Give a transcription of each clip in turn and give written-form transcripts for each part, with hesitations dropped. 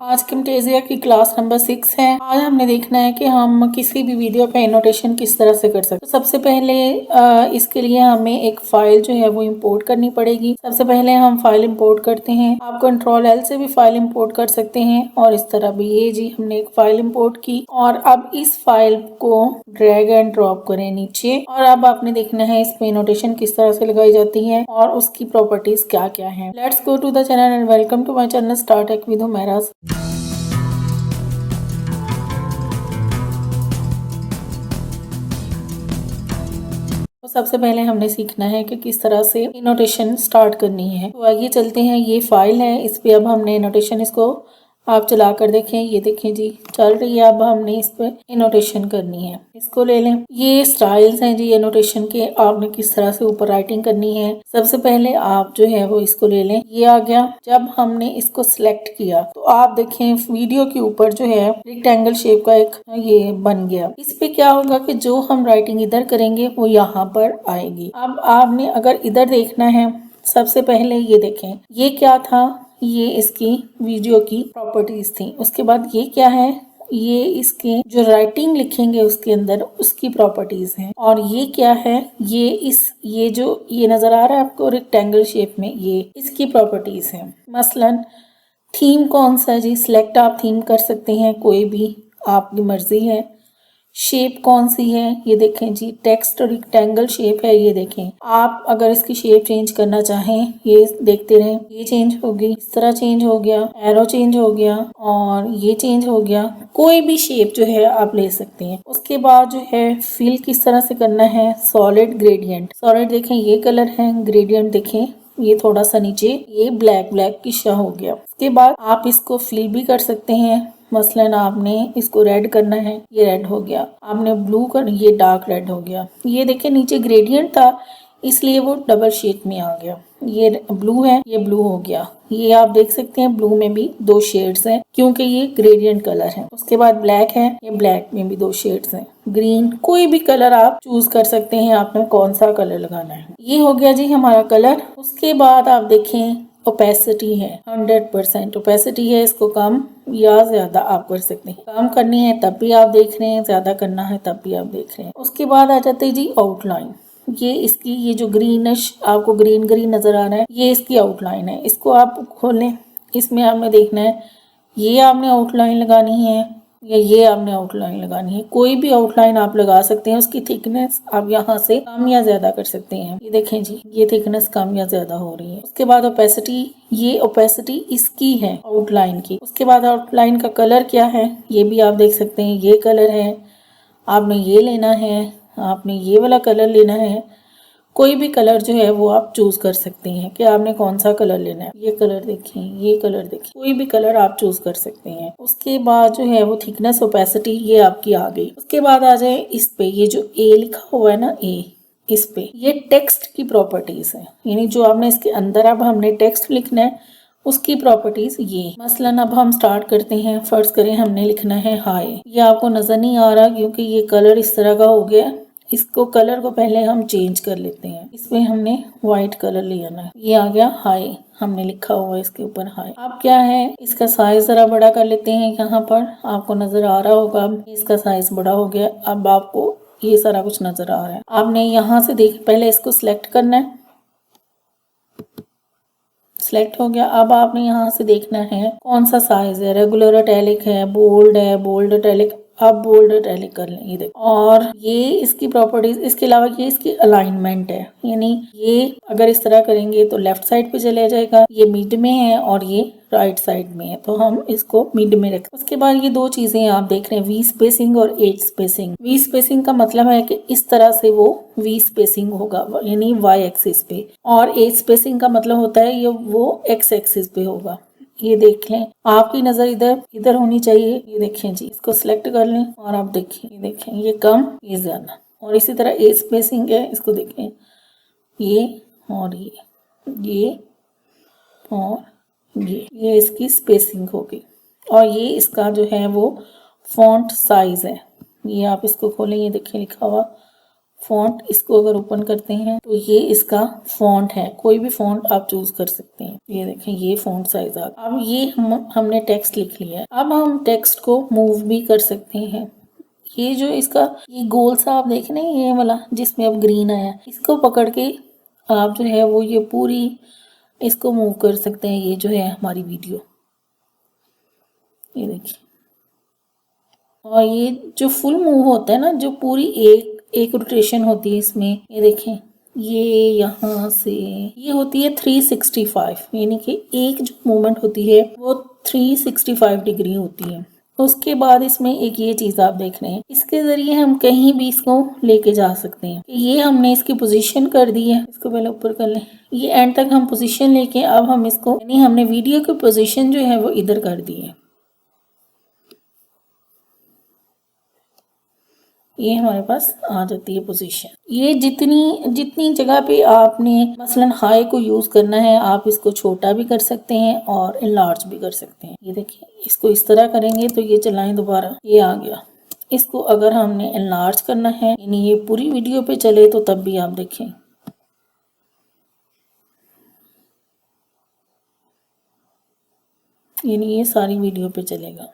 आज कैमटेसिया की class number 6 है। आज हमने देखना है कि हम किसी भी वीडियो पे एनोटेशन किस तरह से कर सकते हैं। तो सबसे पहले इसके लिए हमें एक फाइल जो है वो इंपोर्ट करनी पड़ेगी। सबसे पहले हम फाइल इंपोर्ट करते हैं। आप कंट्रोल एल से भी फाइल इंपोर्ट कर सकते हैं और इस तरह भी। ये जी हमने एक फाइल इंपोर्ट की और अब इस फाइल को ड्रैग एंड ड्रॉप करें नीचे और अब आपने देखना है इस पे एनोटेशन किस तरह से लगाई जाती है और उसकी प्रॉपर्टीज क्या क्या है। Let's go to the channel and welcome to my channel start tech with Humairaj. तो सबसे पहले हमने सीखना है कि किस तरह से एनोटेशन स्टार्ट करनी है। तो आइए चलते हैं। ये फाइल है, इस पे अब हमने एनोटेशन, इसको आप चला कर देखें। ये देखें जी चल रही है। अब हमने इस पे एनोटेशन करनी है। इसको ले लें। ये स्टाइल्स हैं जी एनोटेशन के, आपने किस तरह से ऊपर राइटिंग करनी है। सबसे पहले आप जो है वो इसको ले लें। ये आ गया। जब हमने इसको सिलेक्ट किया तो आप देखें वीडियो के ऊपर जो है रेक्टेंगल शेप का एक ये बन गया। इस पे क्या होगा कि जो हम राइटिंग इधर करेंगे वो यहाँ पर आएगी। अब आपने अगर इधर देखना है, सबसे पहले ये देखें ये क्या था, ये इसकी वीडियो की प्रॉपर्टीज थी। उसके बाद ये क्या है, ये इसके जो राइटिंग लिखेंगे उसके अंदर उसकी प्रॉपर्टीज हैं। और ये क्या है, ये जो ये नजर आ रहा है आपको रेक्टेंगल शेप में, ये इसकी प्रॉपर्टीज हैं। मसलन थीम कौन सा है जी, सिलेक्ट आप थीम कर सकते हैं, कोई भी आपकी मर्जी है। शेप कौन सी है, ये देखें जी टेक्स्ट रेक्टेंगल शेप है। ये देखें आप अगर इसकी शेप चेंज करना चाहें, ये देखते रहें, ये चेंज होगी, इस तरह चेंज हो गया, एरो चेंज हो गया और ये चेंज हो गया। कोई भी शेप जो है आप ले सकते हैं। उसके बाद जो है फिल किस तरह से करना है, सॉलिड ग्रेडियंट। सॉलिड देखें ये कलर है, ग्रेडियंट देखें ये थोड़ा सा नीचे ये ब्लैक ब्लैक की शा हो गया। उसके बाद आप इसको फिल भी कर सकते हैं। मसलन आपने इसको रेड करना है, ये रेड हो गया। आपने ब्लू कर, ये डार्क रेड हो गया। ये देखिए नीचे ग्रेडियंट था इसलिए वो डबल शेड में आ गया। ये ब्लू है, ये ब्लू हो गया। ये आप देख सकते हैं ब्लू में भी दो शेड्स हैं क्योंकि ये ग्रेडियंट कलर है। उसके बाद ब्लैक है, ये ब्लैक में भी दो शेड्स हैं। ग्रीन, कोई भी कलर आप चूज कर सकते हैं, आपने कौन सा कलर लगाना है। ये हो गया जी हमारा कलर। उसके बाद आप देखें ओपेसिटी है 100% ओपेसिटी है। इसको कम या ज्यादा आप कर सकते हैं। कम करनी है तब भी आप देख रहे हैं, ज्यादा करना है तब भी आप देख रहे हैं। उसके बाद आ जाते हैं जी आउटलाइन। ये इसकी ये जो ग्रीनिश आपको ग्रीन ग्रीन नजर आ रहा है, ये इसकी आउटलाइन है। इसको आप खोलें, इसमें आपने देखना है ये आपने आउटलाइन लगानी है या ये आपने आउटलाइन लगानी है। कोई भी आउटलाइन आप लगा सकते हैं। उसकी थिकनेस आप यहाँ से कम या ज्यादा कर सकते हैं। ये देखें जी ये थिकनेस कम या ज्यादा हो रही है। उसके बाद ओपेसिटी, ये ओपेसिटी इसकी है आउटलाइन की। उसके बाद आउटलाइन का कलर क्या है, ये भी आप देख सकते हैं। ये कलर है, आपने ये लेना है, आपने ये वाला कलर लेना है। कोई भी कलर जो है वो आप चूज कर सकते हैं कि आपने कौन सा कलर लेना है। ये कलर देखें, ये कलर देखें, कोई भी कलर आप चूज कर सकते हैं। उसके बाद जो है वो थिकनेस ओपेसिटी ये आपकी आ गई। उसके बाद आ जाए इस पे, ये जो ए लिखा हुआ है ना ए, इस पे ये टेक्स्ट की प्रॉपर्टीज है। यानी जो आपने इसके अंदर अब हमने टेक्स्ट लिखना है उसकी प्रॉपर्टीज ये। मसलन अब हम स्टार्ट करते हैं। फर्स्ट करें हमने लिखना है हाय। ये आपको नजर नहीं आ रहा क्योंकि ये कलर इस तरह का हो गया। इसको कलर को पहले हम चेंज कर लेते हैं। इसमें हमने व्हाइट कलर ले आना है। ये आ गया हाय, हमने लिखा हुआ है इसके ऊपर हाय। अब क्या है, इसका साइज जरा बड़ा कर लेते हैं। यहाँ पर आपको नजर आ रहा होगा इसका साइज बड़ा हो गया। अब आपको ये सारा कुछ नजर आ रहा है। आपने यहाँ से देख पहले इसको सिलेक्ट करना है। सिलेक्ट हो गया। अब आपने यहाँ से देखना है कौन सा साइज है, रेगुलर इटैलिक है, बोल्ड है, बोल्ड इटैलिक। आप बोल्ड इटैलिक कर लें, ये देखो। और ये इसकी प्रॉपर्टीज, इसके अलावा ये इसकी अलाइनमेंट है। यानी ये अगर इस तरह करेंगे तो लेफ्ट साइड पे चले जाएगा। ये मिड में है और ये राइट साइड में है, तो हम इसको मिड में रखें। उसके बाद ये दो चीजें आप देख रहे हैं, वी स्पेसिंग और एज स्पेसिंग। वी स्पेसिंग का मतलब है कि इस तरह से वो वी स्पेसिंग होगा यानी वाई एक्सिस पे, और एज स्पेसिंग का मतलब होता है ये वो एक्स एक्सिस पे होगा। ये देख लें, आपकी नजर इधर इधर होनी चाहिए। ये देखें जी, इसको सिलेक्ट कर लें और आप देखिए, ये देखें ये कम ये ज्यादा। और इसी तरह एज स्पेसिंग है, इसको देखें ये और ये और ये इसकी स्पेसिंग होगी। और ये इसका जो है वो फॉन्ट साइज है। ये आप इसको खोलें, ये देखें लिखा हुआ फ़ॉन्ट, इसको अगर ओपन करते हैं तो ये इसका फ़ॉन्ट है, कोई भी फ़ॉन्ट आप चूज़ कर सकते हैं। ये देखें ये फ़ॉन्ट साइज आ गया। अब ये हमने टेक्स्ट लिख लिया है। अब हम टेक्स्ट को मूव भी कर सकते हैं। ये जो इसका ये गोल सा आप देख रहे हैं ये वाला जिसमें अब ग्रीन आया, इसको पकड़ के आप जो है वो ये पूरी इसको मूव कर सकते हैं। ये जो है हमारी वीडियो, ये देखिए। और ये जो फुल मूव होता है ना, जो पूरी एक रोटेशन होती है इसमें, ये देखें ये यहाँ से ये होती है 365, यानी कि एक जो मूवमेंट होती है वो 365 डिग्री होती है। उसके बाद इसमें एक ये चीज़ आप देख रहे हैं, इसके ज़रिए हम कहीं भी इसको लेके जा सकते हैं। ये हमने इसकी पोजीशन कर दी है, इसको पहले ऊपर कर लें। ये एंड तक हम पोजीशन लेके अब हम इसको, यानी हमने वीडियो की पोजीशन जो है वो इधर कर दी है। ये हमारे पास आ जाती है पोजीशन। ये जितनी जगह पे आपने मसलन हाई को यूज़ करना है, आप इसको छोटा भी कर सकते हैं और इनलार्ज भी कर सकते हैं। ये देखिए, इसको इस तरह करेंगे तो ये चलाएं दोबारा, ये आ गया। इसको अगर हमने इनलार्ज करना है, यानी ये पूरी वीडियो पे चले, तो तब भी आप देखें यानी ये सारी वीडियो पे चलेगा।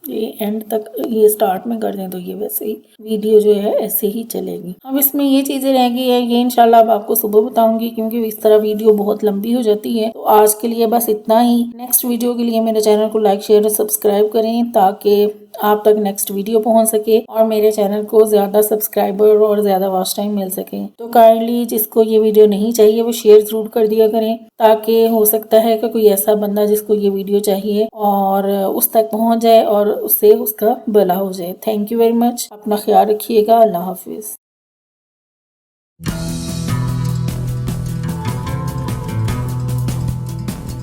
ये एंड तक ये स्टार्ट में कर दें तो ये वैसे ही वीडियो जो है ऐसे ही चलेगी। अब इसमें ये चीज़ें रह गई है, ये इंशाल्लाह अब आपको सुबह बताऊंगी, क्योंकि इस तरह वीडियो बहुत लंबी हो जाती है। तो आज के लिए बस इतना ही। नेक्स्ट वीडियो के लिए मेरे चैनल को लाइक शेयर और सब्सक्राइब करें ताकि आप तक नेक्स्ट वीडियो पहुंच सके और मेरे चैनल को ज़्यादा सब्सक्राइबर और ज़्यादा वॉच टाइम मिल सके। तो काइंडली जिसको ये वीडियो नहीं चाहिए वो शेयर ज़रूर कर दिया करें, ताकि हो सकता है कि कोई ऐसा बंदा जिसको ये वीडियो चाहिए और उस तक पहुंच जाए और उससे उसका भला हो जाए। Thank you very much. अपना ख्याल रखिएगा। अल्लाह हाफिज़।